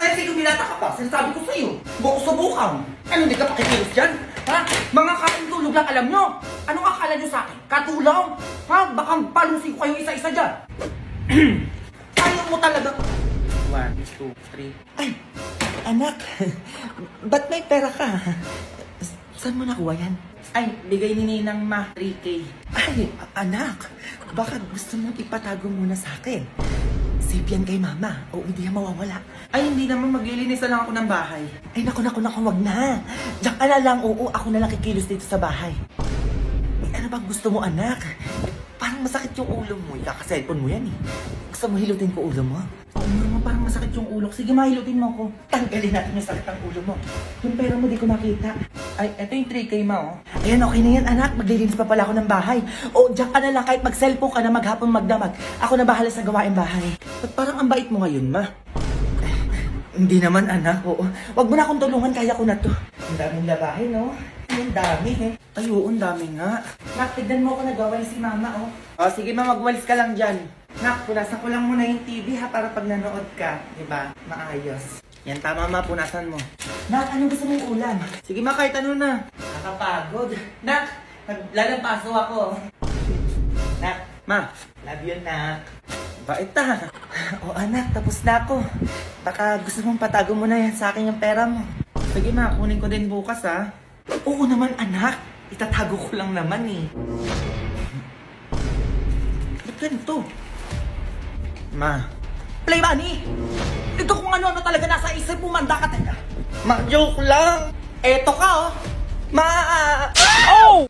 sexy lumilata ka pa. Sinasabi ko sa'yo. Subukan. Ano, hindi ka pakikilos dyan? Ha? Mga kain tulog lang alam nyo. Anong akala nyo sa akin? Katulong? Ha? Baka palusin ko kayo isa-isa dyan. Ayaw mo talaga. 1, 2, 3. Ay, anak, ba't may pera ka? Saan mo nakuha yan? Ay, bigay ni Ninang Ma, 3K. Ay, anak, baka gusto mong ipatago muna sa akin. Save yan kay mama, o hindi yan mawawala. Ay, hindi naman maglilinis na lang ako ng bahay. Ay, naku, wag na. Diyan ka na lang, oo, ako na lang kikilos dito sa bahay. Eh, ano bang gusto mo, anak? Parang masakit yung ulo mo, ikaka-cellphone mo yan eh. Gusto mo hilutin ko ulo mo? Oo naman, parang masakit yung ulo. Sige, mahilutin mo ako. Tanggalin natin yung sakit ng ulo mo. Yung pera mo, di ko makita. Ay, eto yung 3K ma, oh. Ayan, okay na yan, anak. Maglilinis pa pala ako ng bahay. O, diyan ka na lang kahit mag-cellphone ka na maghapon magdamag. Ako na bahala sa gawain bahay. Ba't parang ang bait mo ngayon, ma? Hindi naman, anak. Oo. Wag mo na akong tulungan, kaya ko na to. Ang daming labahin, no? Ang dami, eh. Ay, oo, ang dami nga. Nak, tignan mo ako nagawain si mama, oh. Oh, sige ma, magwalis ka lang dyan. Nak, punasan ko lang muna yung TV, ha, para pag nanood ka, diba? Maayos. Yan, tama ma, punasan mo. Nak, anong gusto mong ulam? Sige ma, kahit ano na. Nakapagod. Nak, lalampaso ako. Nak, ma, love you, nak. Bait ha. O anak, tapos na ako. Baka gusto mong patago mo na yan sa akin yung pera mo. Sige ma, kunin ko din bukas, ha. Oo naman, anak. Itatago ko lang naman eh. Ba't ganito? Ma, Play money! Ito kung ano-ano talaga nasa isip mo, manda ka talaga. ma, joke lang. Eto ka, oh. Ma... Oh!